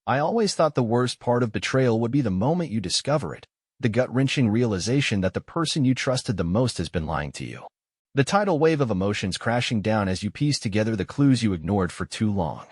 I always thought the worst part of betrayal would be the moment you discover it, the gut-wrenching realization that the person you trusted the most has been lying to you. The tidal wave of emotions crashing down as you piece together the clues you ignored for too long.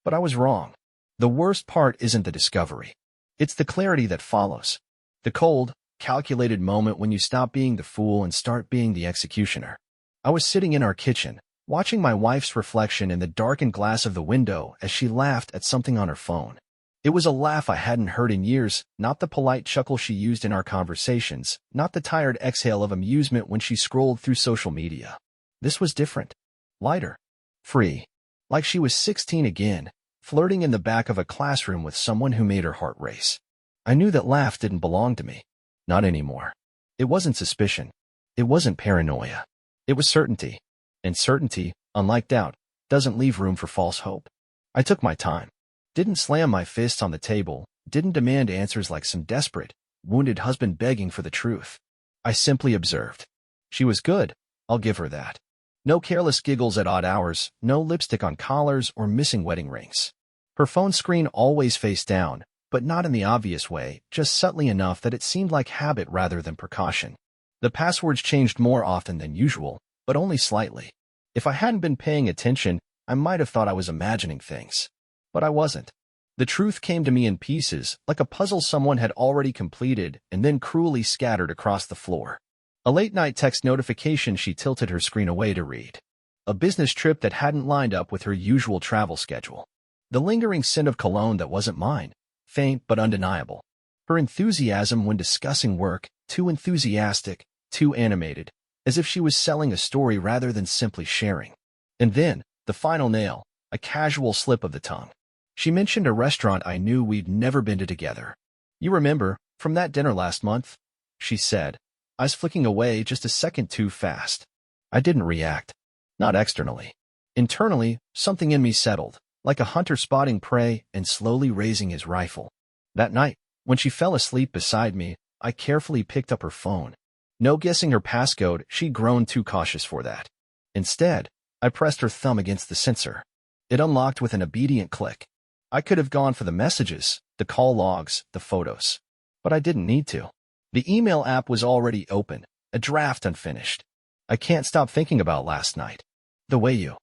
But I was wrong. The worst part isn't the discovery. It's the clarity that follows. The cold, calculated moment when you stop being the fool and start being the executioner. I was sitting in our kitchen, watching my wife's reflection in the darkened glass of the window as she laughed at something on her phone. It was a laugh I hadn't heard in years, not the polite chuckle she used in our conversations, not the tired exhale of amusement when she scrolled through social media. This was different. Lighter. Free. Like she was 16 again, flirting in the back of a classroom with someone who made her heart race. I knew that laugh didn't belong to me. Not anymore. It wasn't suspicion. It wasn't paranoia. It was certainty. And certainty, unlike doubt, doesn't leave room for false hope. I took my time. Didn't slam my fists on the table, didn't demand answers like some desperate, wounded husband begging for the truth. I simply observed. She was good, I'll give her that. No careless giggles at odd hours, no lipstick on collars or missing wedding rings. Her phone screen always face down, but not in the obvious way, just subtly enough that it seemed like habit rather than precaution. The passwords changed more often than usual, but only slightly. If I hadn't been paying attention, I might have thought I was imagining things. But I wasn't. The truth came to me in pieces, like a puzzle someone had already completed and then cruelly scattered across the floor. A late-night text notification she tilted her screen away to read. A business trip that hadn't lined up with her usual travel schedule. The lingering scent of cologne that wasn't mine, faint but undeniable. Her enthusiasm when discussing work, too enthusiastic, too animated, as if she was selling a story rather than simply sharing. And then, the final nail, a casual slip of the tongue. She mentioned a restaurant I knew we'd never been to together. You remember, from that dinner last month? She said, eyes flicking away just a second too fast. I didn't react. Not externally. Internally, something in me settled, like a hunter spotting prey and slowly raising his rifle. That night, when she fell asleep beside me, I carefully picked up her phone. No guessing her passcode, she'd grown too cautious for that. Instead, I pressed her thumb against the sensor. It unlocked with an obedient click. I could have gone for the messages, the call logs, the photos. But I didn't need to. The email app was already open, a draft unfinished. I can't stop thinking about last night. The way you.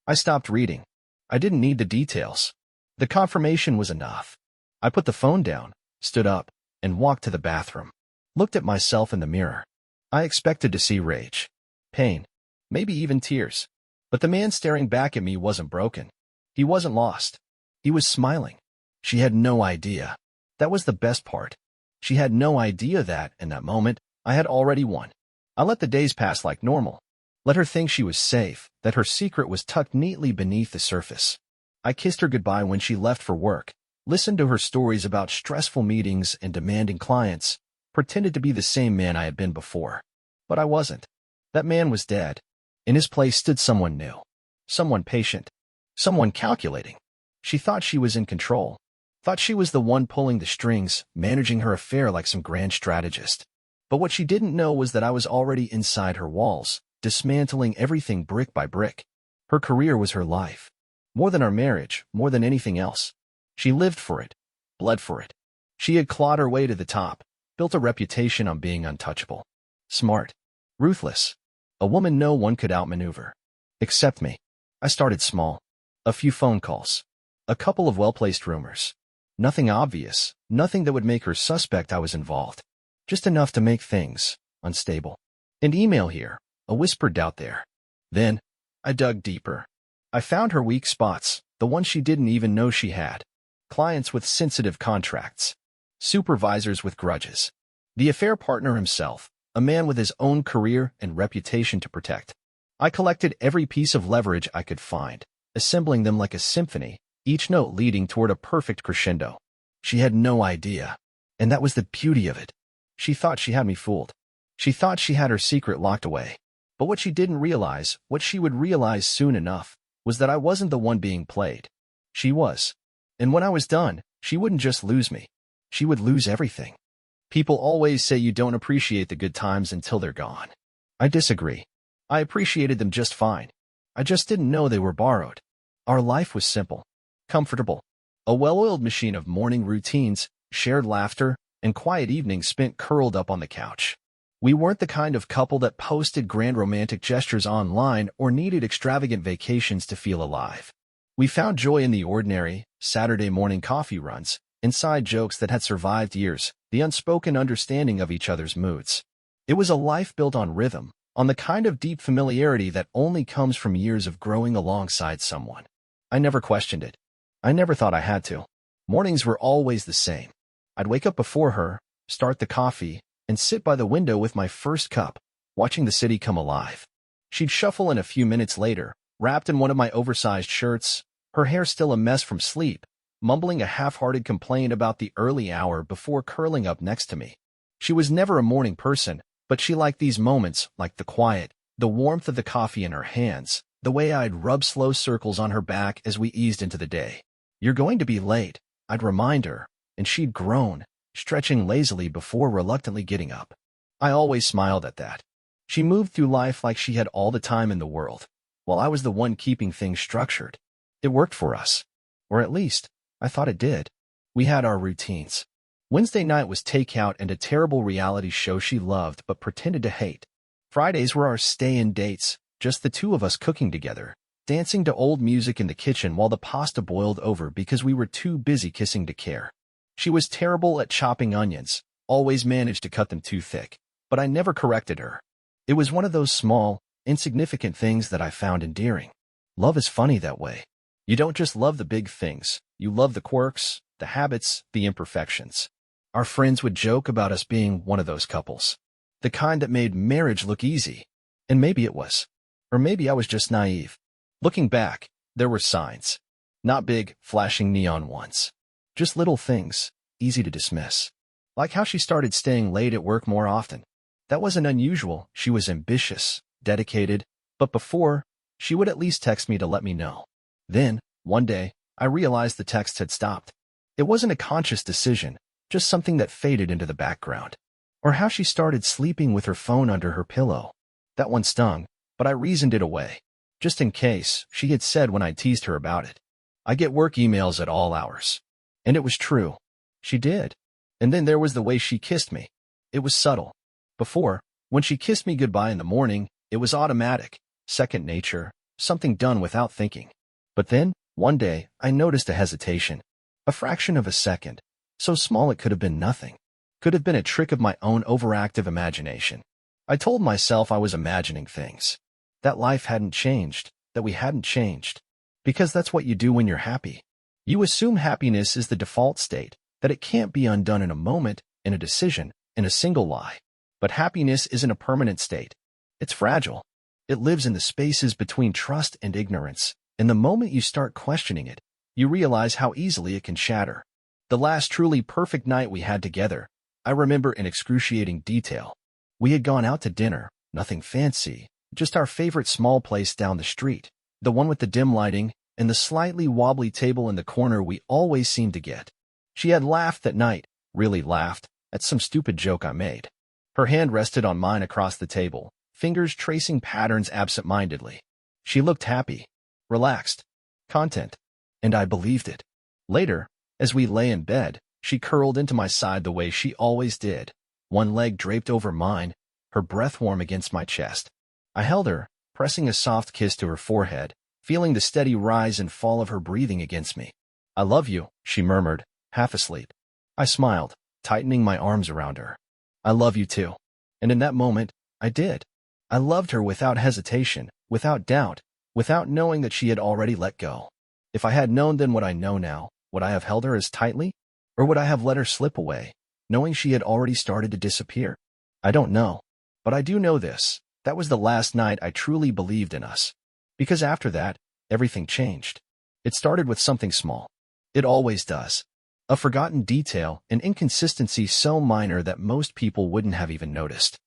I stopped reading. I didn't need the details. The confirmation was enough. I put the phone down, stood up, and walked to the bathroom. Looked at myself in the mirror. I expected to see rage, pain, maybe even tears. But the man staring back at me wasn't broken. He wasn't lost. He was smiling. She had no idea. That was the best part. She had no idea that, in that moment, I had already won. I let the days pass like normal. Let her think she was safe, that her secret was tucked neatly beneath the surface. I kissed her goodbye when she left for work, listened to her stories about stressful meetings and demanding clients, pretended to be the same man I had been before. But I wasn't. That man was dead. In his place stood someone new. Someone patient. Someone calculating. She thought she was in control. Thought she was the one pulling the strings, managing her affair like some grand strategist. But what she didn't know was that I was already inside her walls, dismantling everything brick by brick. Her career was her life. More than our marriage, more than anything else. She lived for it, bled for it. She had clawed her way to the top, built a reputation on being untouchable. Smart. Ruthless. A woman no one could outmaneuver. Except me. I started small. A few phone calls. A couple of well-placed rumors. Nothing obvious, nothing that would make her suspect I was involved. Just enough to make things unstable. An email here, a whispered doubt there. Then, I dug deeper. I found her weak spots, the ones she didn't even know she had. Clients with sensitive contracts. Supervisors with grudges. The affair partner himself, a man with his own career and reputation to protect. I collected every piece of leverage I could find, assembling them like a symphony, each note leading toward a perfect crescendo. She had no idea. And that was the beauty of it. She thought she had me fooled. She thought she had her secret locked away. But what she didn't realize, what she would realize soon enough, was that I wasn't the one being played. She was. And when I was done, she wouldn't just lose me. She would lose everything. People always say you don't appreciate the good times until they're gone. I disagree. I appreciated them just fine. I just didn't know they were borrowed. Our life was simple. Comfortable. A well-oiled machine of morning routines, shared laughter, and quiet evenings spent curled up on the couch. We weren't the kind of couple that posted grand romantic gestures online or needed extravagant vacations to feel alive. We found joy in the ordinary, Saturday morning coffee runs, inside jokes that had survived years, the unspoken understanding of each other's moods. It was a life built on rhythm, on the kind of deep familiarity that only comes from years of growing alongside someone. I never questioned it. I never thought I had to. Mornings were always the same. I'd wake up before her, start the coffee, and sit by the window with my first cup, watching the city come alive. She'd shuffle in a few minutes later, wrapped in one of my oversized shirts, her hair still a mess from sleep, mumbling a half-hearted complaint about the early hour before curling up next to me. She was never a morning person, but she liked these moments, like the quiet, the warmth of the coffee in her hands, the way I'd rub slow circles on her back as we eased into the day. "You're going to be late," I'd remind her, and she'd groan, stretching lazily before reluctantly getting up. I always smiled at that. She moved through life like she had all the time in the world, while I was the one keeping things structured. It worked for us. Or at least, I thought it did. We had our routines. Wednesday night was takeout and a terrible reality show she loved but pretended to hate. Fridays were our stay-in dates, just the two of us cooking together, dancing to old music in the kitchen while the pasta boiled over because we were too busy kissing to care. She was terrible at chopping onions, always managed to cut them too thick, but I never corrected her. It was one of those small, insignificant things that I found endearing. Love is funny that way. You don't just love the big things, you love the quirks, the habits, the imperfections. Our friends would joke about us being one of those couples. The kind that made marriage look easy. And maybe it was. Or maybe I was just naive. Looking back, there were signs. Not big, flashing neon ones. Just little things, easy to dismiss. Like how she started staying late at work more often. That wasn't unusual. She was ambitious, dedicated, but before, she would at least text me to let me know. Then, one day, I realized the text had stopped. It wasn't a conscious decision, just something that faded into the background. Or how she started sleeping with her phone under her pillow. That one stung, but I reasoned it away. Just in case, she had said when I teased her about it. I get work emails at all hours. And it was true. She did. And then there was the way she kissed me. It was subtle. Before, when she kissed me goodbye in the morning, it was automatic, second nature, something done without thinking. But then, one day, I noticed a hesitation. A fraction of a second. So small it could have been nothing. Could have been a trick of my own overactive imagination. I told myself I was imagining things. That life hadn't changed, that we hadn't changed. Because that's what you do when you're happy. You assume happiness is the default state, that it can't be undone in a moment, in a decision, in a single lie. But happiness isn't a permanent state. It's fragile. It lives in the spaces between trust and ignorance, and the moment you start questioning it, you realize how easily it can shatter. The last truly perfect night we had together, I remember in excruciating detail. We had gone out to dinner, nothing fancy, just our favorite small place down the street, the one with the dim lighting, and the slightly wobbly table in the corner we always seemed to get. She had laughed that night, really laughed, at some stupid joke I made. Her hand rested on mine across the table, fingers tracing patterns absent-mindedly. She looked happy, relaxed, content, and I believed it. Later, as we lay in bed, she curled into my side the way she always did, one leg draped over mine, her breath warm against my chest. I held her, pressing a soft kiss to her forehead, feeling the steady rise and fall of her breathing against me. "I love you," she murmured, half asleep. I smiled, tightening my arms around her. "I love you too." And in that moment, I did. I loved her without hesitation, without doubt, without knowing that she had already let go. If I had known then what I know now, would I have held her as tightly? Or would I have let her slip away, knowing she had already started to disappear? I don't know. But I do know this. That was the last night I truly believed in us. Because after that, everything changed. It started with something small. It always does. A forgotten detail, an inconsistency so minor that most people wouldn't have even noticed.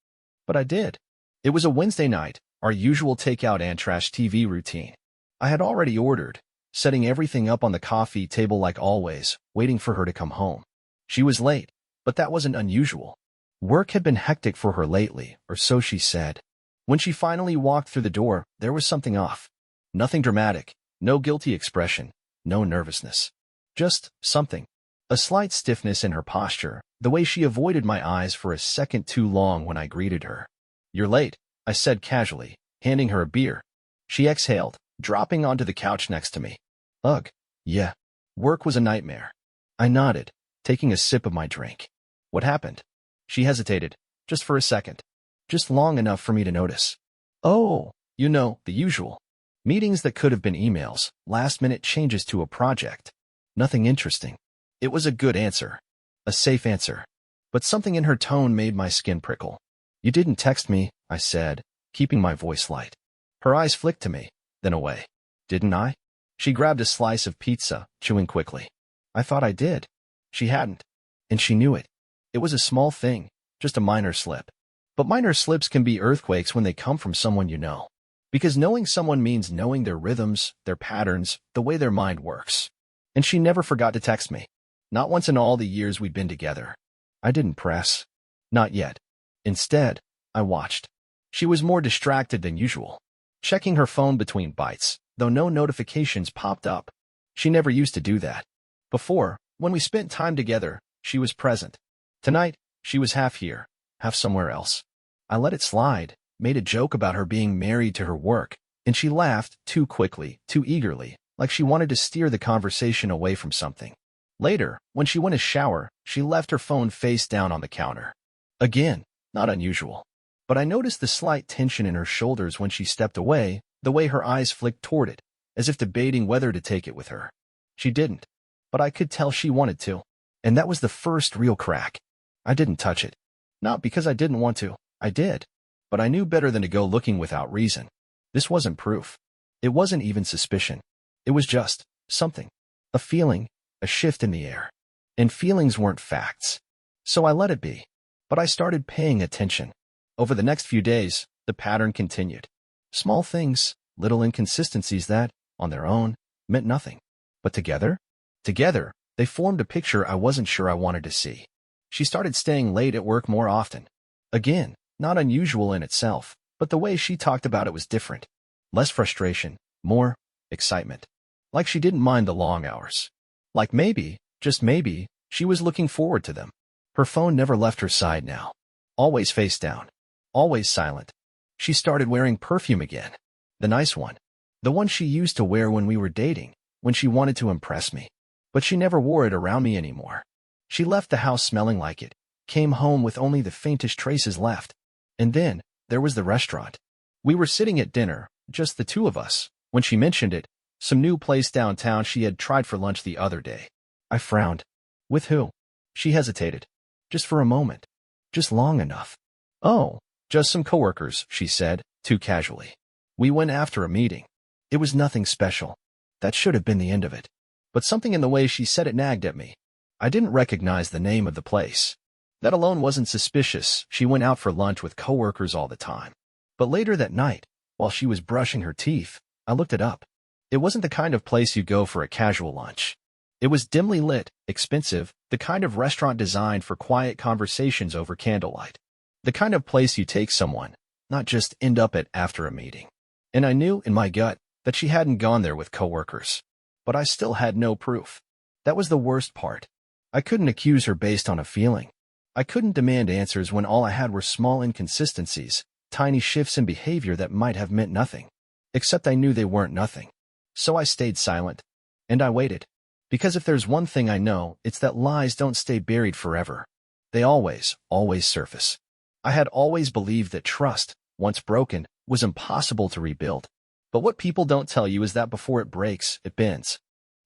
But I did. It was a Wednesday night, our usual takeout and trash TV routine. I had already ordered, setting everything up on the coffee table like always, waiting for her to come home. She was late, but that wasn't unusual. Work had been hectic for her lately, or so she said. When she finally walked through the door, there was something off. Nothing dramatic, no guilty expression, no nervousness. Just something. A slight stiffness in her posture, the way she avoided my eyes for a second too long when I greeted her. "You're late," I said casually, handing her a beer. She exhaled, dropping onto the couch next to me. "Ugh, yeah. Work was a nightmare." I nodded, taking a sip of my drink. "What happened?" She hesitated, just for a second. Just long enough for me to notice. "Oh, you know, the usual. Meetings that could have been emails, last-minute changes to a project. Nothing interesting." It was a good answer. A safe answer. But something in her tone made my skin prickle. "You didn't text me," I said, keeping my voice light. Her eyes flicked to me, then away. "Didn't I?" She grabbed a slice of pizza, chewing quickly. "I thought I did." She hadn't. And she knew it. It was a small thing, just a minor slip. But minor slips can be earthquakes when they come from someone you know. Because knowing someone means knowing their rhythms, their patterns, the way their mind works. And she never forgot to text me. Not once in all the years we'd been together. I didn't press. Not yet. Instead, I watched. She was more distracted than usual, checking her phone between bites, though no notifications popped up. She never used to do that. Before, when we spent time together, she was present. Tonight, she was half here, half somewhere else. I let it slide, made a joke about her being married to her work, and she laughed too quickly, too eagerly, like she wanted to steer the conversation away from something. Later, when she went to shower, she left her phone face down on the counter. Again, not unusual. But I noticed the slight tension in her shoulders when she stepped away, the way her eyes flicked toward it, as if debating whether to take it with her. She didn't. But I could tell she wanted to. And that was the first real crack. I didn't touch it. Not because I didn't want to. I did. But I knew better than to go looking without reason. This wasn't proof. It wasn't even suspicion. It was just something. A feeling. A shift in the air. And feelings weren't facts. So I let it be. But I started paying attention. Over the next few days, the pattern continued. Small things, little inconsistencies that, on their own, meant nothing. But together, they formed a picture I wasn't sure I wanted to see. She started staying late at work more often. Again, not unusual in itself, but the way she talked about it was different. Less frustration, more excitement. Like she didn't mind the long hours. Like maybe, just maybe, she was looking forward to them. Her phone never left her side now. Always face down. Always silent. She started wearing perfume again. The nice one. The one she used to wear when we were dating, when she wanted to impress me. But she never wore it around me anymore. She left the house smelling like it, came home with only the faintest traces left. And then, there was the restaurant. We were sitting at dinner, just the two of us, when she mentioned it, some new place downtown she had tried for lunch the other day. I frowned. With who? She hesitated. Just for a moment. Just long enough. "Oh, just some coworkers," she said, too casually. "We went after a meeting. It was nothing special. That should have been the end of it. But something in the way she said it nagged at me. I didn't recognize the name of the place. That alone wasn't suspicious. She went out for lunch with coworkers all the time. But later that night, while she was brushing her teeth, I looked it up. It wasn't the kind of place you go for a casual lunch. It was dimly lit, expensive, the kind of restaurant designed for quiet conversations over candlelight. The kind of place you take someone, not just end up at after a meeting. And I knew, in my gut, that she hadn't gone there with coworkers. But I still had no proof. That was the worst part. I couldn't accuse her based on a feeling. I couldn't demand answers when all I had were small inconsistencies, tiny shifts in behavior that might have meant nothing. Except I knew they weren't nothing. So I stayed silent. And I waited. Because if there's one thing I know, it's that lies don't stay buried forever. They always surface. I had always believed that trust, once broken, was impossible to rebuild. But what people don't tell you is that before it breaks, it bends.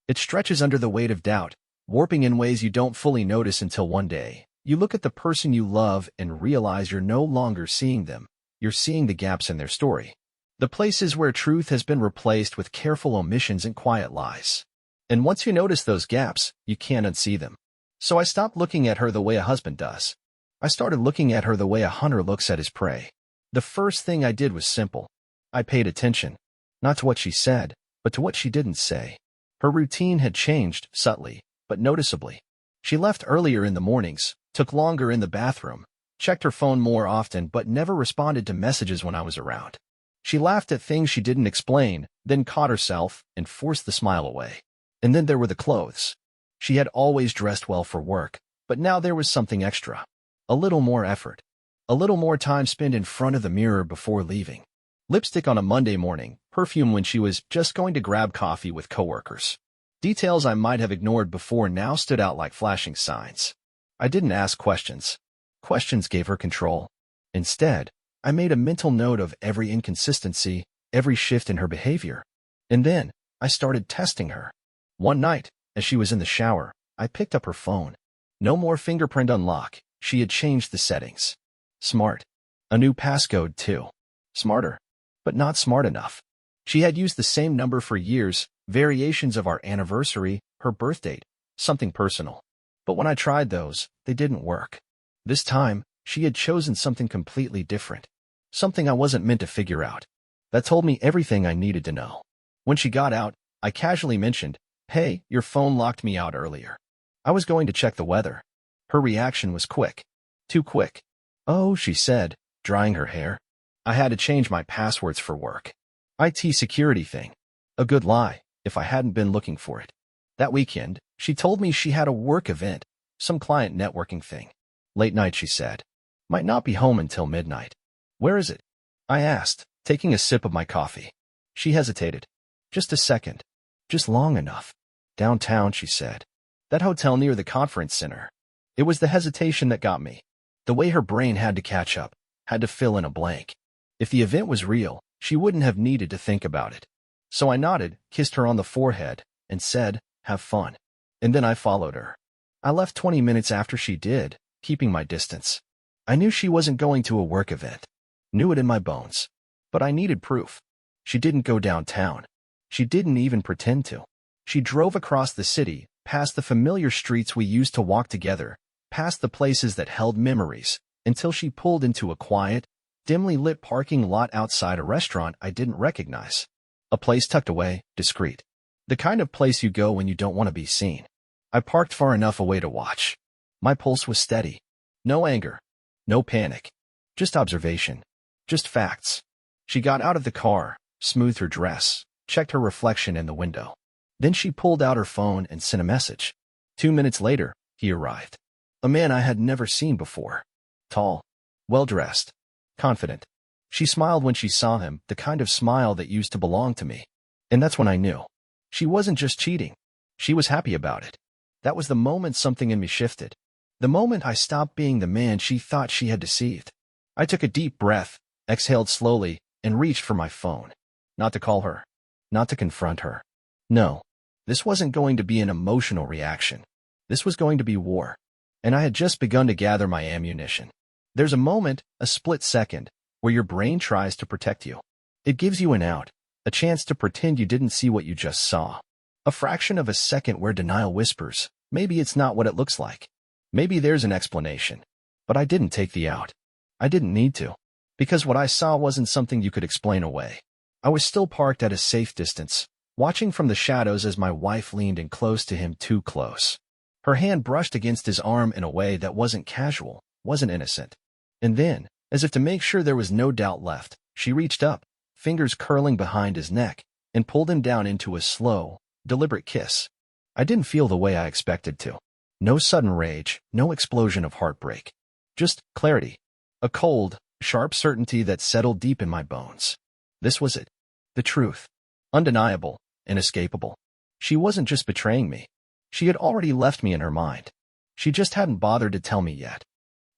It stretches under the weight of doubt, warping in ways you don't fully notice until one day you look at the person you love and realize you're no longer seeing them. You're seeing the gaps in their story. The places where truth has been replaced with careful omissions and quiet lies. And once you notice those gaps, you can't unsee them. So I stopped looking at her the way a husband does. I started looking at her the way a hunter looks at his prey. The first thing I did was simple. I paid attention. Not to what she said, but to what she didn't say. Her routine had changed, subtly, but noticeably. She left earlier in the mornings, took longer in the bathroom, checked her phone more often but never responded to messages when I was around. She laughed at things she didn't explain, then caught herself and forced the smile away. And then there were the clothes. She had always dressed well for work, but now there was something extra. A little more effort. A little more time spent in front of the mirror before leaving. Lipstick on a Monday morning, perfume when she was just going to grab coffee with coworkers. Details I might have ignored before now stood out like flashing signs. I didn't ask questions. Questions gave her control. Instead, I made a mental note of every inconsistency, every shift in her behavior. And then, I started testing her. One night, as she was in the shower, I picked up her phone. No more fingerprint unlock. She had changed the settings. Smart. A new passcode, too. Smarter. But not smart enough. She had used the same number for years, variations of our anniversary, her birth date, something personal. But when I tried those, they didn't work. This time, she had chosen something completely different. Something I wasn't meant to figure out. That told me everything I needed to know. When she got out, I casually mentioned, "Hey, your phone locked me out earlier. I was going to check the weather." Her reaction was quick. Too quick. "Oh," she said, drying her hair. "I had to change my passwords for work. IT security thing. A good lie, if I hadn't been looking for it." That weekend, she told me she had a work event, some client networking thing. Late night, she said. Might not be home until midnight. "Where is it?" I asked, taking a sip of my coffee. She hesitated. "Just a second. Just long enough." "Downtown," she said. "That hotel near the conference center." It was the hesitation that got me. The way her brain had to catch up, had to fill in a blank. If the event was real, she wouldn't have needed to think about it. So I nodded, kissed her on the forehead, and said, "Have fun." And then I followed her. I left 20 minutes after she did, keeping my distance. I knew she wasn't going to a work event. Knew it in my bones. But I needed proof. She didn't go downtown. She didn't even pretend to. She drove across the city, past the familiar streets we used to walk together, past the places that held memories, until she pulled into a quiet, dimly lit parking lot outside a restaurant I didn't recognize. A place tucked away, discreet. The kind of place you go when you don't want to be seen. I parked far enough away to watch. My pulse was steady. No anger. No panic. Just observation. Just facts. She got out of the car, smoothed her dress, checked her reflection in the window. Then she pulled out her phone and sent a message. 2 minutes later, he arrived. A man I had never seen before. Tall. Well-dressed. Confident. She smiled when she saw him, the kind of smile that used to belong to me. And that's when I knew. She wasn't just cheating. She was happy about it. That was the moment something in me shifted. The moment I stopped being the man she thought she had deceived. I took a deep breath, exhaled slowly, and reached for my phone. Not to call her. Not to confront her. No. This wasn't going to be an emotional reaction. This was going to be war. And I had just begun to gather my ammunition. There's a moment, a split second, where your brain tries to protect you. It gives you an out, a chance to pretend you didn't see what you just saw. A fraction of a second where denial whispers, maybe it's not what it looks like. Maybe there's an explanation. But I didn't take the out. I didn't need to. Because what I saw wasn't something you could explain away. I was still parked at a safe distance, watching from the shadows as my wife leaned in close to him, too close. Her hand brushed against his arm in a way that wasn't casual, wasn't innocent. And then, as if to make sure there was no doubt left, she reached up, fingers curling behind his neck, and pulled him down into a slow, deliberate kiss. I didn't feel the way I expected to. No sudden rage, no explosion of heartbreak. Just clarity. A cold, sharp certainty that settled deep in my bones. This was it. The truth. Undeniable, inescapable. She wasn't just betraying me. She had already left me in her mind. She just hadn't bothered to tell me yet.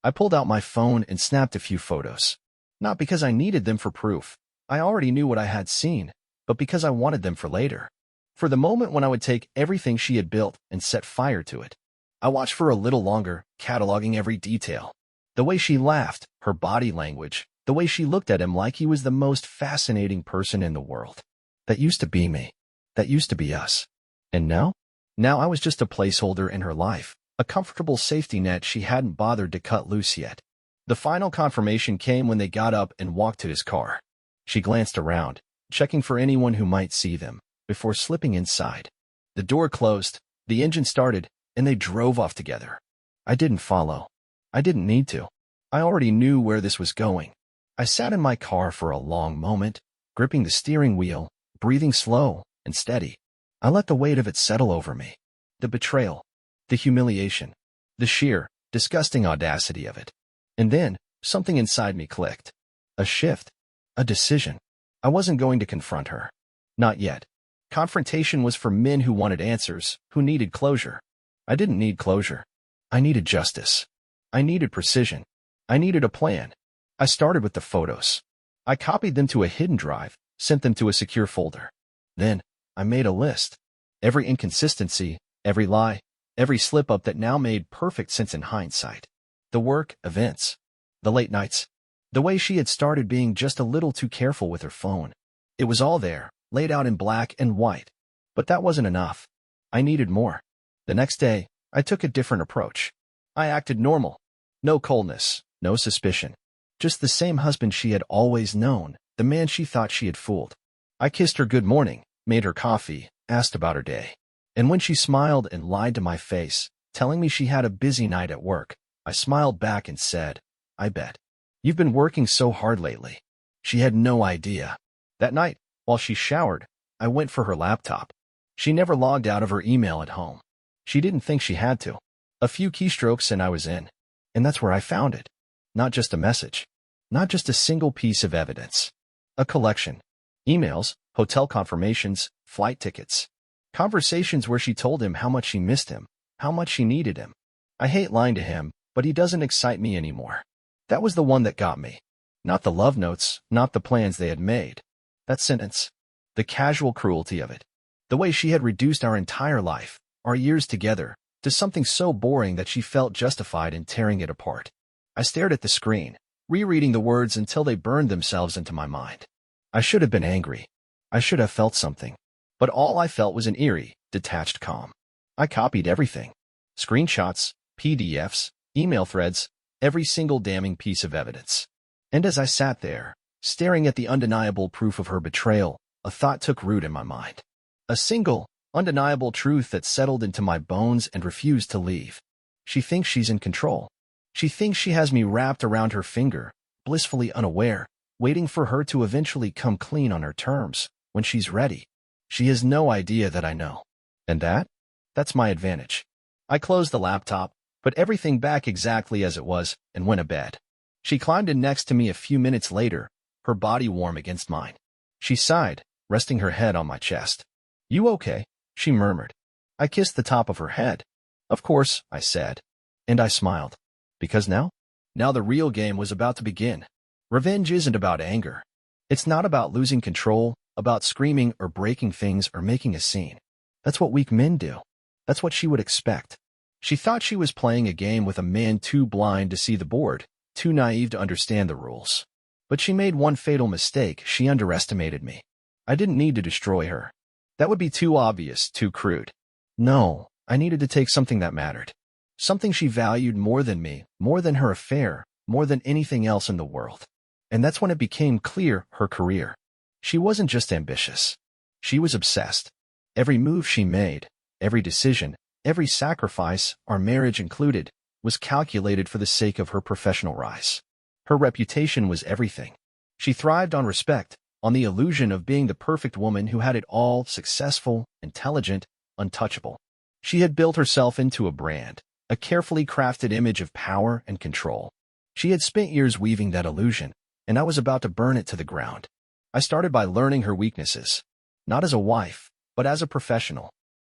I pulled out my phone and snapped a few photos. Not because I needed them for proof. I already knew what I had seen, but because I wanted them for later. For the moment when I would take everything she had built and set fire to it. I watched for a little longer, cataloging every detail. The way she laughed, her body language, the way she looked at him like he was the most fascinating person in the world. That used to be me. That used to be us. And now? Now I was just a placeholder in her life, a comfortable safety net she hadn't bothered to cut loose yet. The final confirmation came when they got up and walked to his car. She glanced around, checking for anyone who might see them, before slipping inside. The door closed, the engine started, and they drove off together. I didn't follow. I didn't need to. I already knew where this was going. I sat in my car for a long moment, gripping the steering wheel, breathing slow and steady. I let the weight of it settle over me. The betrayal, The humiliation. The sheer, disgusting audacity of it. And then, something inside me clicked. A shift. A decision. I wasn't going to confront her. Not yet. Confrontation was for men who wanted answers, who needed closure. I didn't need closure. I needed justice. I needed precision. I needed a plan. I started with the photos. I copied them to a hidden drive, sent them to a secure folder. Then, I made a list. Every inconsistency, every lie, every slip-up that now made perfect sense in hindsight. The work, events, the late nights, the way she had started being just a little too careful with her phone. It was all there, laid out in black and white. But that wasn't enough. I needed more. The next day, I took a different approach. I acted normal. No coldness, no suspicion. Just the same husband she had always known, the man she thought she had fooled. I kissed her good morning, made her coffee, asked about her day. And when she smiled and lied to my face, telling me she had a busy night at work, I smiled back and said, I bet. You've been working so hard lately. She had no idea. That night, while she showered, I went for her laptop. She never logged out of her email at home. She didn't think she had to. A few keystrokes and I was in. And that's where I found it. Not just a message. Not just a single piece of evidence. A collection. Emails, hotel confirmations, flight tickets. Conversations where she told him how much she missed him, how much she needed him. I hate lying to him, but he doesn't excite me anymore. That was the one that got me. Not the love notes, not the plans they had made. That sentence. The casual cruelty of it. The way she had reduced our entire life, our years together, to something so boring that she felt justified in tearing it apart. I stared at the screen, rereading the words until they burned themselves into my mind. I should have been angry. I should have felt something. But all I felt was an eerie, detached calm. I copied everything. Screenshots, PDFs, email threads, every single damning piece of evidence. And as I sat there, staring at the undeniable proof of her betrayal, a thought took root in my mind. A single, undeniable truth that settled into my bones and refused to leave. She thinks she's in control. She thinks she has me wrapped around her finger, blissfully unaware, waiting for her to eventually come clean on her terms, when she's ready. She has no idea that I know. And that's my advantage. I closed the laptop, put everything back exactly as it was, and went to bed. She climbed in next to me a few minutes later, her body warm against mine. She sighed, resting her head on my chest. You okay? She murmured. I kissed the top of her head. Of course, I said. And I smiled. Because now the real game was about to begin. Revenge isn't about anger. It's not about losing control, about screaming or breaking things or making a scene. That's what weak men do. That's what she would expect. She thought she was playing a game with a man too blind to see the board, too naive to understand the rules. But she made one fatal mistake. She underestimated me. I didn't need to destroy her. That would be too obvious, too crude. No, I needed to take something that mattered. Something she valued more than me, more than her affair, more than anything else in the world. And that's when it became clear, her career. She wasn't just ambitious. She was obsessed. Every move she made, every decision, every sacrifice, our marriage included, was calculated for the sake of her professional rise. Her reputation was everything. She thrived on respect, on the illusion of being the perfect woman who had it all, successful, intelligent, untouchable. She had built herself into a brand, a carefully crafted image of power and control. She had spent years weaving that illusion, and I was about to burn it to the ground. I started by learning her weaknesses, not as a wife, but as a professional.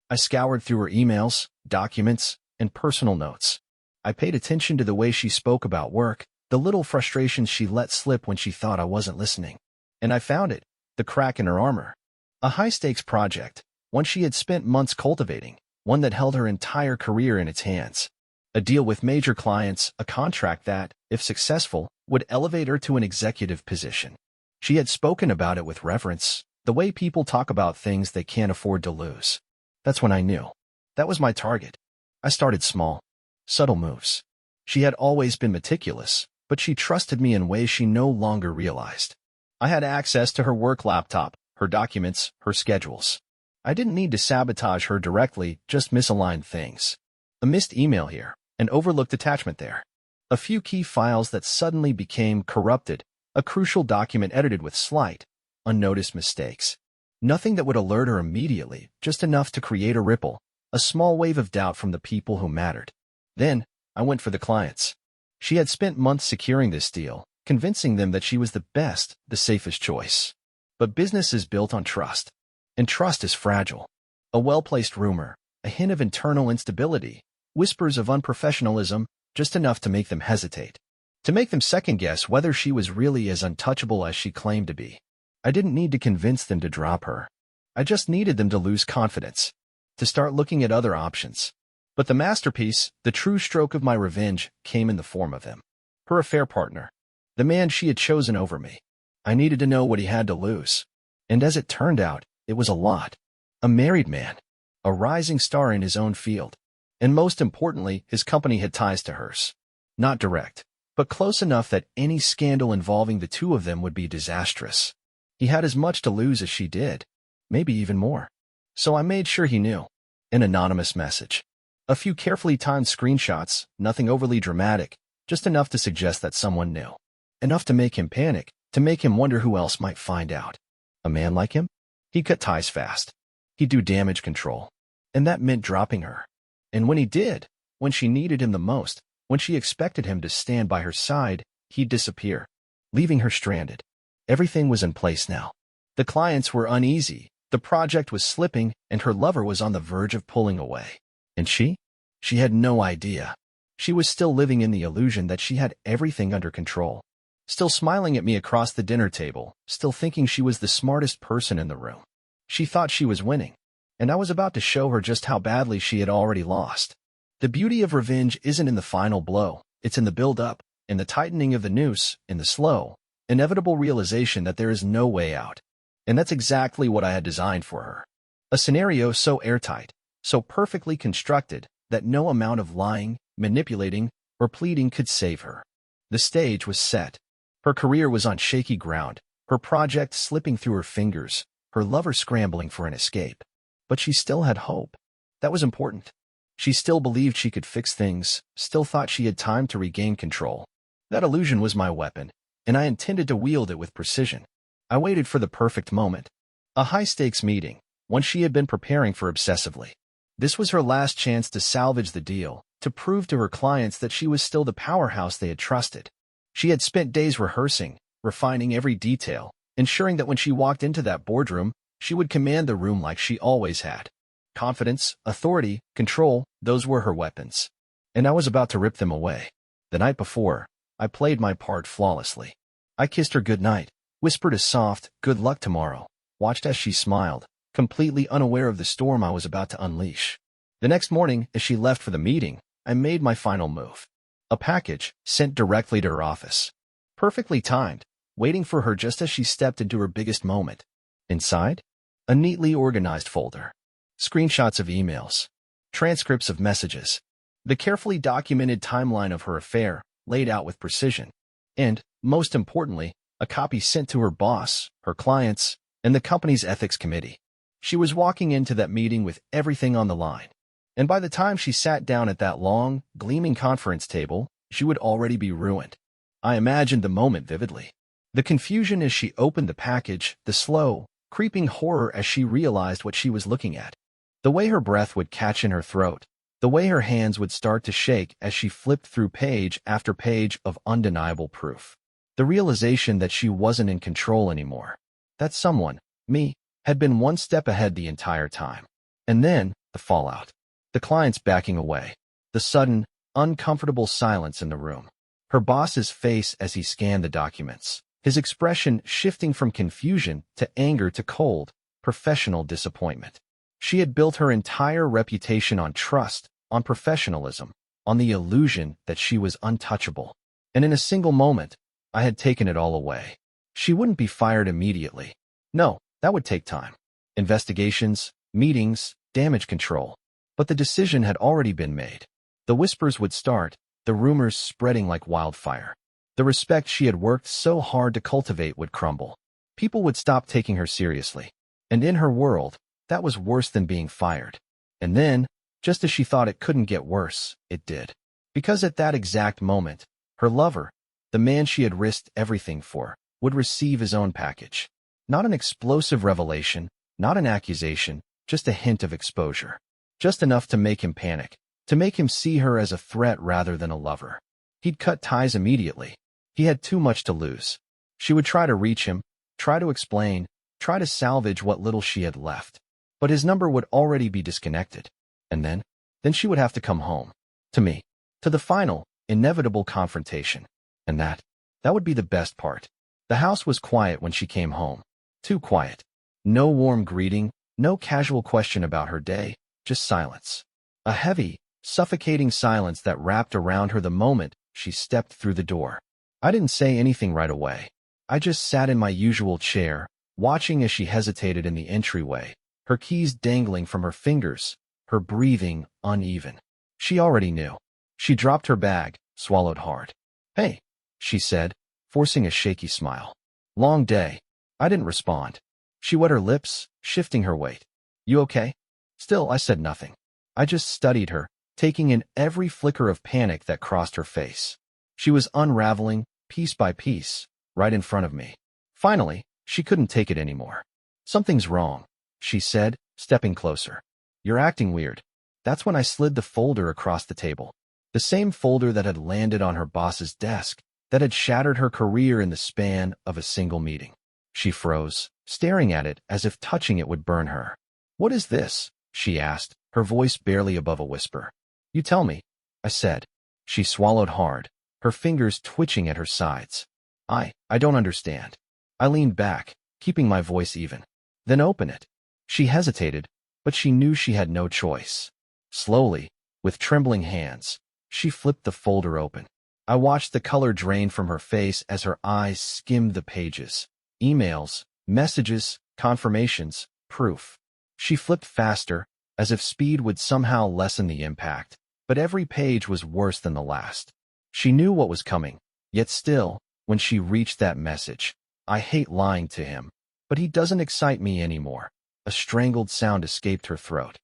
I scoured through her emails, documents, and personal notes. I paid attention to the way she spoke about work, the little frustrations she let slip when she thought I wasn't listening. And I found it, the crack in her armor. A high-stakes project, one she had spent months cultivating, one that held her entire career in its hands. A deal with major clients, a contract that, if successful, would elevate her to an executive position. She had spoken about it with reverence, the way people talk about things they can't afford to lose. That's when I knew. That was my target. I started small. Subtle moves. She had always been meticulous, but she trusted me in ways she no longer realized. I had access to her work laptop, her documents, her schedules. I didn't need to sabotage her directly, just misaligned things. A missed email here, an overlooked attachment there. A few key files that suddenly became corrupted, a crucial document edited with slight, unnoticed mistakes. Nothing that would alert her immediately, just enough to create a ripple, a small wave of doubt from the people who mattered. Then, I went for the clients. She had spent months securing this deal, convincing them that she was the best, the safest choice. But business is built on trust, and trust is fragile. A well-placed rumor, a hint of internal instability, whispers of unprofessionalism, just enough to make them hesitate, to make them second-guess whether she was really as untouchable as she claimed to be. I didn't need to convince them to drop her. I just needed them to lose confidence, to start looking at other options. But the masterpiece, the true stroke of my revenge, came in the form of him. Her affair partner. The man she had chosen over me. I needed to know what he had to lose. And as it turned out, it was a lot. A married man. A rising star in his own field. And most importantly, his company had ties to hers. Not direct, but close enough that any scandal involving the two of them would be disastrous. He had as much to lose as she did. Maybe even more. So I made sure he knew. An anonymous message. A few carefully timed screenshots, nothing overly dramatic, just enough to suggest that someone knew. Enough to make him panic, to make him wonder who else might find out. A man like him? He'd cut ties fast. He'd do damage control. And that meant dropping her. And when he did, when she needed him the most, when she expected him to stand by her side, he'd disappear, leaving her stranded. Everything was in place now. The clients were uneasy, the project was slipping, and her lover was on the verge of pulling away. And she? She had no idea. She was still living in the illusion that she had everything under control. Still smiling at me across the dinner table, still thinking she was the smartest person in the room. She thought she was winning, and I was about to show her just how badly she had already lost. The beauty of revenge isn't in the final blow, it's in the build-up, in the tightening of the noose, in the slow, inevitable realization that there is no way out. And that's exactly what I had designed for her. A scenario so airtight, so perfectly constructed, that no amount of lying, manipulating, or pleading could save her. The stage was set. Her career was on shaky ground, her project slipping through her fingers, her lover scrambling for an escape. But she still had hope. That was important. She still believed she could fix things, still thought she had time to regain control. That illusion was my weapon, and I intended to wield it with precision. I waited for the perfect moment. A high-stakes meeting, one she had been preparing for obsessively. This was her last chance to salvage the deal, to prove to her clients that she was still the powerhouse they had trusted. She had spent days rehearsing, refining every detail, ensuring that when she walked into that boardroom, she would command the room like she always had. Confidence, authority, control, those were her weapons. And I was about to rip them away. The night before, I played my part flawlessly. I kissed her goodnight, whispered a soft, good luck tomorrow, watched as she smiled, completely unaware of the storm I was about to unleash. The next morning, as she left for the meeting, I made my final move. A package, sent directly to her office. Perfectly timed, waiting for her just as she stepped into her biggest moment. Inside? A neatly organized folder. Screenshots of emails. Transcripts of messages. The carefully documented timeline of her affair, laid out with precision. And, most importantly, a copy sent to her boss, her clients, and the company's ethics committee. She was walking into that meeting with everything on the line. And by the time she sat down at that long, gleaming conference table, she would already be ruined. I imagined the moment vividly. The confusion as she opened the package, the slow, creeping horror as she realized what she was looking at. The way her breath would catch in her throat, the way her hands would start to shake as she flipped through page after page of undeniable proof. The realization that she wasn't in control anymore. That someone, me, had been one step ahead the entire time. And then, the fallout. The clients backing away. The sudden, uncomfortable silence in the room. Her boss's face as he scanned the documents. His expression shifting from confusion to anger to cold, professional disappointment. She had built her entire reputation on trust, on professionalism, on the illusion that she was untouchable. And in a single moment, I had taken it all away. She wouldn't be fired immediately. No, that would take time. Investigations, meetings, damage control. But the decision had already been made. The whispers would start, the rumors spreading like wildfire. The respect she had worked so hard to cultivate would crumble. People would stop taking her seriously. And in her world, that was worse than being fired. And then, just as she thought it couldn't get worse, it did. Because at that exact moment, her lover, the man she had risked everything for, would receive his own package. Not an explosive revelation, not an accusation, just a hint of exposure. Just enough to make him panic, to make him see her as a threat rather than a lover. He'd cut ties immediately. He had too much to lose. She would try to reach him, try to explain, try to salvage what little she had left. But his number would already be disconnected. And then she would have to come home. To me. To the final, inevitable confrontation. And that would be the best part. The house was quiet when she came home. Too quiet. No warm greeting, no casual question about her day, just silence. A heavy, suffocating silence that wrapped around her the moment she stepped through the door. I didn't say anything right away. I just sat in my usual chair, watching as she hesitated in the entryway, her keys dangling from her fingers, her breathing uneven. She already knew. She dropped her bag, swallowed hard. "Hey," she said, forcing a shaky smile. "Long day." I didn't respond. She wet her lips, shifting her weight. "You okay?" Still, I said nothing. I just studied her, taking in every flicker of panic that crossed her face. She was unraveling, piece by piece, right in front of me. Finally, she couldn't take it anymore. "Something's wrong," she said, stepping closer. "You're acting weird." That's when I slid the folder across the table. The same folder that had landed on her boss's desk, that had shattered her career in the span of a single meeting. She froze, staring at it as if touching it would burn her. "What is this?" she asked, her voice barely above a whisper. "You tell me," I said. She swallowed hard, her fingers twitching at her sides. I don't understand." I leaned back, keeping my voice even. "Then open it." She hesitated, but she knew she had no choice. Slowly, with trembling hands, she flipped the folder open. I watched the color drain from her face as her eyes skimmed the pages. Emails, messages, confirmations, proof. She flipped faster, as if speed would somehow lessen the impact, but every page was worse than the last. She knew what was coming, yet still, when she reached that message, "I hate lying to him, but he doesn't excite me anymore." A strangled sound escaped her throat.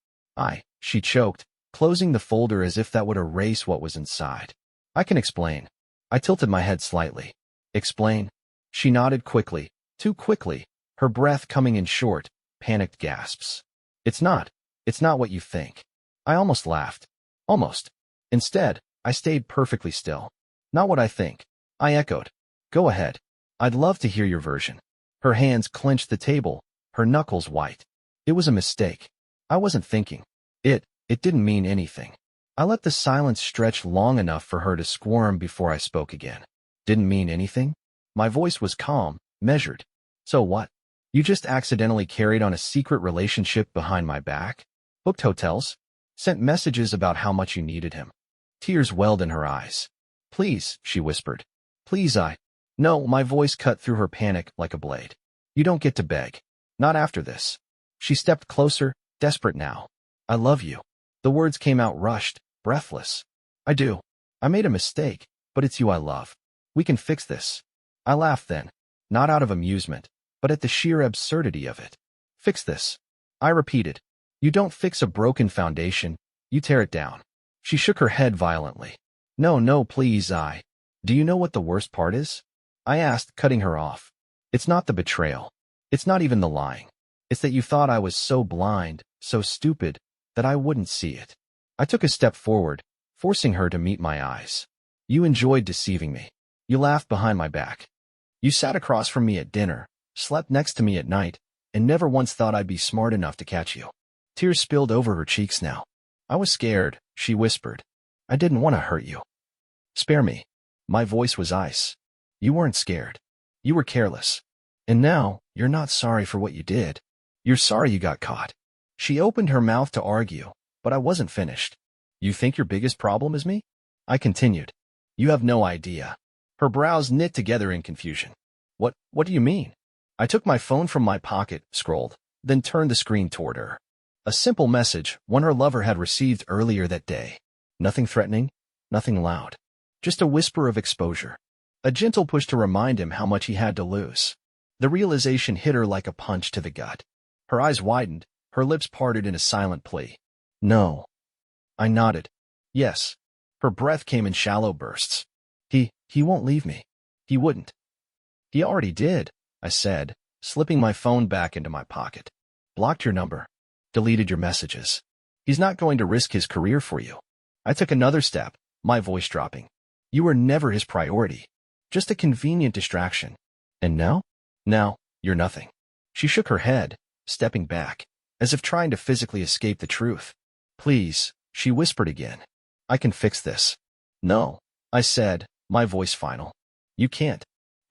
She choked, closing the folder as if that would erase what was inside. "I can explain." I tilted my head slightly. "Explain?" She nodded quickly, too quickly, her breath coming in short, panicked gasps. It's not what you think." I almost laughed. Almost. Instead, I stayed perfectly still. "Not what I think," I echoed. "Go ahead. I'd love to hear your version." Her hands clenched the table, her knuckles white. "It was a mistake. I wasn't thinking. It didn't mean anything." I let the silence stretch long enough for her to squirm before I spoke again. "Didn't mean anything?" My voice was calm, measured. "So what? You just accidentally carried on a secret relationship behind my back? Booked hotels? Sent messages about how much you needed him?" Tears welled in her eyes. "Please," she whispered. "Please, No," my voice cut through her panic like a blade. "You don't get to beg. Not after this." She stepped closer, desperate now. "I love you." The words came out rushed, breathless. "I do. I made a mistake, but it's you I love. We can fix this." I laughed then, not out of amusement, but at the sheer absurdity of it. "Fix this," I repeated. "You don't fix a broken foundation, you tear it down." She shook her head violently. No, please, Do you know what the worst part is?" I asked, cutting her off. "It's not the betrayal. It's not even the lying. It's that you thought I was so blind, so stupid, that I wouldn't see it." I took a step forward, forcing her to meet my eyes. "You enjoyed deceiving me. You laughed behind my back. You sat across from me at dinner, slept next to me at night, and never once thought I'd be smart enough to catch you." Tears spilled over her cheeks now. "I was scared," she whispered. "I didn't want to hurt you." "Spare me." My voice was ice. "You weren't scared. You were careless. And now, you're not sorry for what you did. You're sorry you got caught." She opened her mouth to argue, but I wasn't finished. "You think your biggest problem is me?" I continued. "You have no idea." Her brows knit together in confusion. What do you mean?" I took my phone from my pocket, scrolled, then turned the screen toward her. A simple message, one her lover had received earlier that day. Nothing threatening, nothing loud. Just a whisper of exposure. A gentle push to remind him how much he had to lose. The realization hit her like a punch to the gut. Her eyes widened, her lips parted in a silent plea. "No." I nodded. "Yes." Her breath came in shallow bursts. He won't leave me. He wouldn't." "He already did," I said, slipping my phone back into my pocket. "Blocked your number. Deleted your messages. He's not going to risk his career for you. I took another step, my voice dropping. You were never his priority. Just a convenient distraction. And now? Now, you're nothing. She shook her head, stepping back, as if trying to physically escape the truth. Please, she whispered again. I can fix this. No, I said, my voice final. You can't.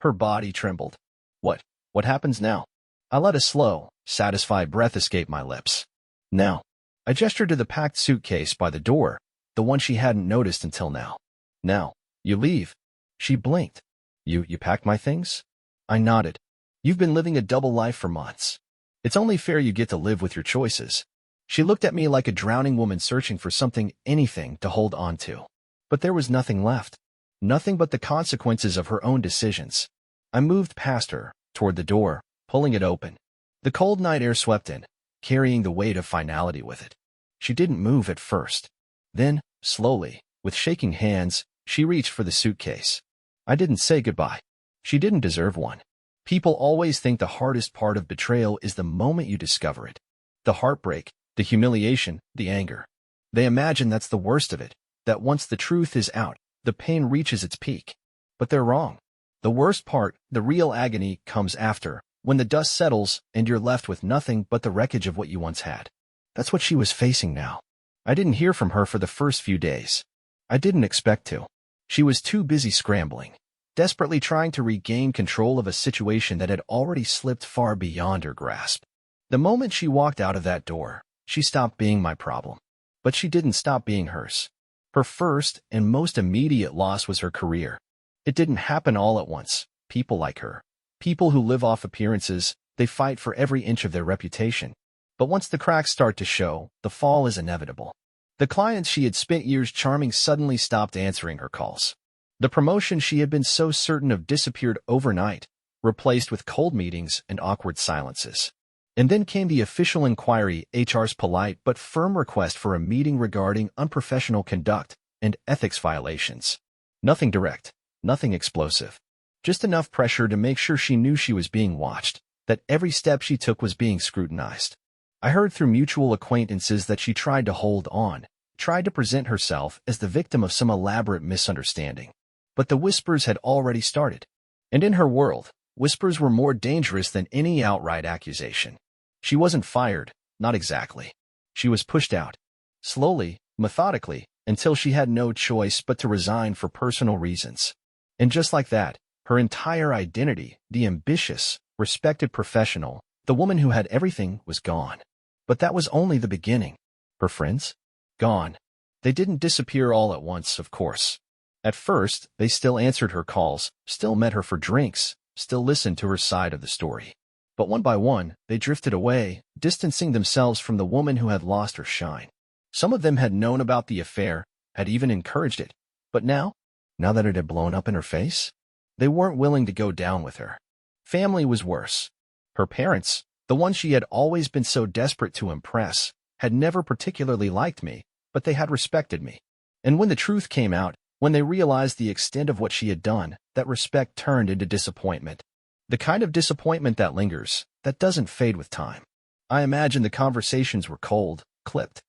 Her body trembled. What happens now? I let a slow, satisfied breath escape my lips. Now. I gestured to the packed suitcase by the door, the one she hadn't noticed until now. Now, you leave. She blinked. You packed my things? I nodded. You've been living a double life for months. It's only fair you get to live with your choices. She looked at me like a drowning woman searching for something, anything, to hold on to. But there was nothing left. Nothing but the consequences of her own decisions. I moved past her, toward the door, pulling it open. The cold night air swept in, carrying the weight of finality with it. She didn't move at first. Then, slowly, with shaking hands, she reached for the suitcase. I didn't say goodbye. She didn't deserve one. People always think the hardest part of betrayal is the moment you discover it. The heartbreak, the humiliation, the anger. They imagine that's the worst of it, that once the truth is out, the pain reaches its peak. But they're wrong. The worst part, the real agony, comes after, when the dust settles and you're left with nothing but the wreckage of what you once had. That's what she was facing now. I didn't hear from her for the first few days. I didn't expect to. She was too busy scrambling, desperately trying to regain control of a situation that had already slipped far beyond her grasp. The moment she walked out of that door, she stopped being my problem. But she didn't stop being hers. Her first and most immediate loss was her career. It didn't happen all at once. People like her, people who live off appearances, they fight for every inch of their reputation. But once the cracks start to show, the fall is inevitable. The clients she had spent years charming suddenly stopped answering her calls. The promotion she had been so certain of disappeared overnight, replaced with cold meetings and awkward silences. And then came the official inquiry, HR's polite but firm request for a meeting regarding unprofessional conduct and ethics violations. Nothing direct, nothing explosive. Just enough pressure to make sure she knew she was being watched, that every step she took was being scrutinized. I heard through mutual acquaintances that she tried to hold on, tried to present herself as the victim of some elaborate misunderstanding. But the whispers had already started. And in her world, whispers were more dangerous than any outright accusation. She wasn't fired, not exactly. She was pushed out. Slowly, methodically, until she had no choice but to resign for personal reasons. And just like that, her entire identity, the ambitious, respected professional, the woman who had everything, was gone. But that was only the beginning. Her friends? Gone. They didn't disappear all at once, of course. At first, they still answered her calls, still met her for drinks, still listened to her side of the story. But one by one, they drifted away, distancing themselves from the woman who had lost her shine. Some of them had known about the affair, had even encouraged it. But now that it had blown up in her face, they weren't willing to go down with her. Family was worse. Her parents, the ones she had always been so desperate to impress, had never particularly liked me, but they had respected me. And when the truth came out, when they realized the extent of what she had done, that respect turned into disappointment. The kind of disappointment that lingers, that doesn't fade with time. I imagine the conversations were cold, clipped.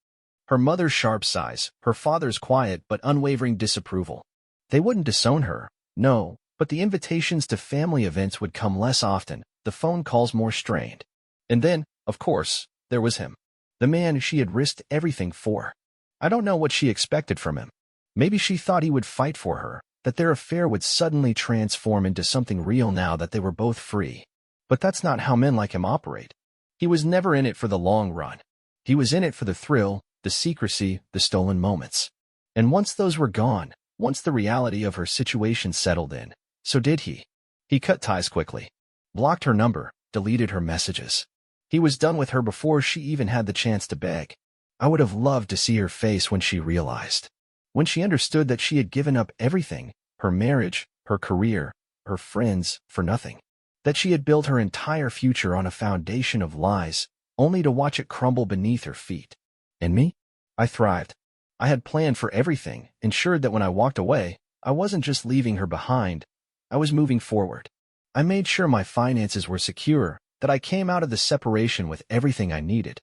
Her mother's sharp sighs, her father's quiet but unwavering disapproval. They wouldn't disown her, no, but the invitations to family events would come less often, the phone calls more strained. And then, of course, there was him. The man she had risked everything for. I don't know what she expected from him. Maybe she thought he would fight for her, that their affair would suddenly transform into something real now that they were both free. But that's not how men like him operate. He was never in it for the long run. He was in it for the thrill, the secrecy, the stolen moments. And once those were gone, once the reality of her situation settled in, so did he. He cut ties quickly, blocked her number, deleted her messages. He was done with her before she even had the chance to beg. I would have loved to see her face when she realized. When she understood that she had given up everything, her marriage, her career, her friends, for nothing. That she had built her entire future on a foundation of lies, only to watch it crumble beneath her feet. And me? I thrived. I had planned for everything, ensured that when I walked away, I wasn't just leaving her behind, I was moving forward. I made sure my finances were secure, that I came out of the separation with everything I needed.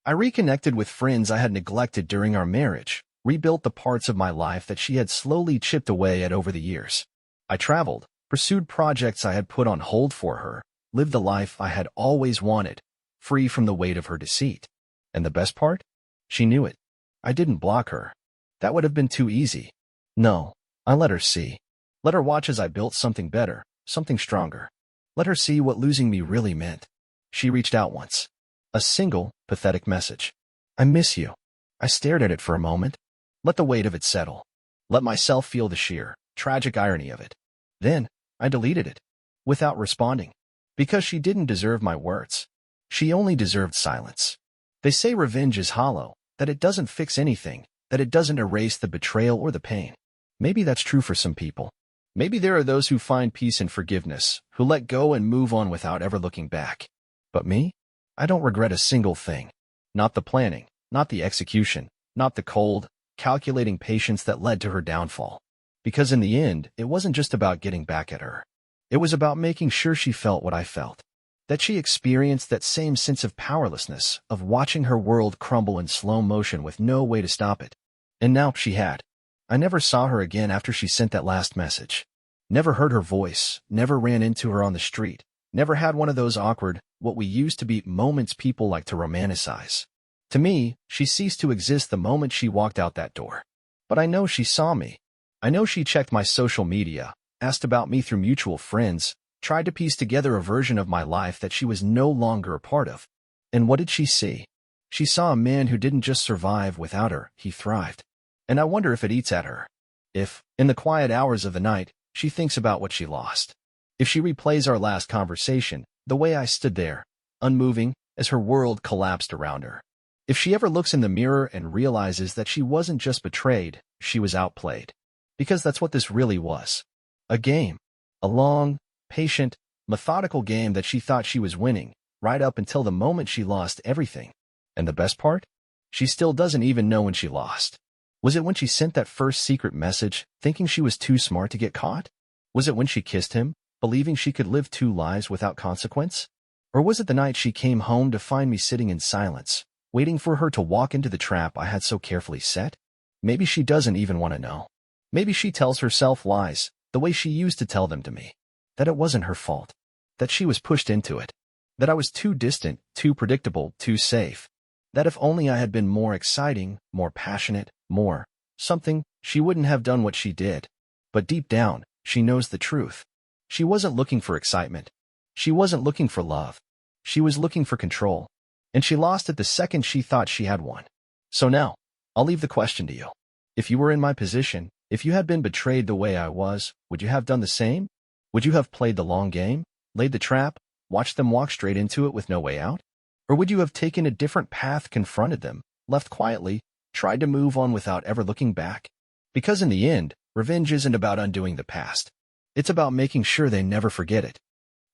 I reconnected with friends I had neglected during our marriage, rebuilt the parts of my life that she had slowly chipped away at over the years. I traveled, pursued projects I had put on hold for her, lived the life I had always wanted, free from the weight of her deceit. And the best part? She knew it. I didn't block her. That would have been too easy. No, I let her see. Let her watch as I built something better, something stronger. Let her see what losing me really meant. She reached out once. A single, pathetic message. I miss you. I stared at it for a moment. Let the weight of it settle. Let myself feel the sheer, tragic irony of it. Then, I deleted it. Without responding. Because she didn't deserve my words. She only deserved silence. They say revenge is hollow, that it doesn't fix anything, that it doesn't erase the betrayal or the pain. Maybe that's true for some people. Maybe there are those who find peace in forgiveness, who let go and move on without ever looking back. But me? I don't regret a single thing. Not the planning, not the execution, not the cold, calculating patience that led to her downfall. Because in the end, it wasn't just about getting back at her. It was about making sure she felt what I felt. That she experienced that same sense of powerlessness, of watching her world crumble in slow motion with no way to stop it. And now she had. I never saw her again after she sent that last message. Never heard her voice, never ran into her on the street, never had one of those awkward, what we used to be moments people like to romanticize. To me, she ceased to exist the moment she walked out that door. But I know she saw me. I know she checked my social media, asked about me through mutual friends, tried to piece together a version of my life that she was no longer a part of. And what did she see? She saw a man who didn't just survive without her, he thrived. And I wonder if it eats at her. If, in the quiet hours of the night, she thinks about what she lost. If she replays our last conversation, the way I stood there, unmoving, as her world collapsed around her. If she ever looks in the mirror and realizes that she wasn't just betrayed, she was outplayed. Because that's what this really was. A game. A long, patient, methodical game that she thought she was winning, right up until the moment she lost everything. And the best part? She still doesn't even know when she lost. Was it when she sent that first secret message, thinking she was too smart to get caught? Was it when she kissed him, believing she could live two lives without consequence? Or was it the night she came home to find me sitting in silence, waiting for her to walk into the trap I had so carefully set? Maybe she doesn't even want to know. Maybe she tells herself lies, the way she used to tell them to me. That it wasn't her fault. That she was pushed into it. That I was too distant, too predictable, too safe. That if only I had been more exciting, more passionate, more something, she wouldn't have done what she did. But deep down, she knows the truth. She wasn't looking for excitement. She wasn't looking for love. She was looking for control. And she lost it the second she thought she had won. So now, I'll leave the question to you. If you were in my position, if you had been betrayed the way I was, would you have done the same? Would you have played the long game, laid the trap, watched them walk straight into it with no way out? Or would you have taken a different path, confronted them, left quietly, tried to move on without ever looking back? Because in the end, revenge isn't about undoing the past. It's about making sure they never forget it.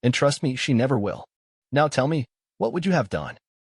And trust me, she never will. Now tell me, what would you have done?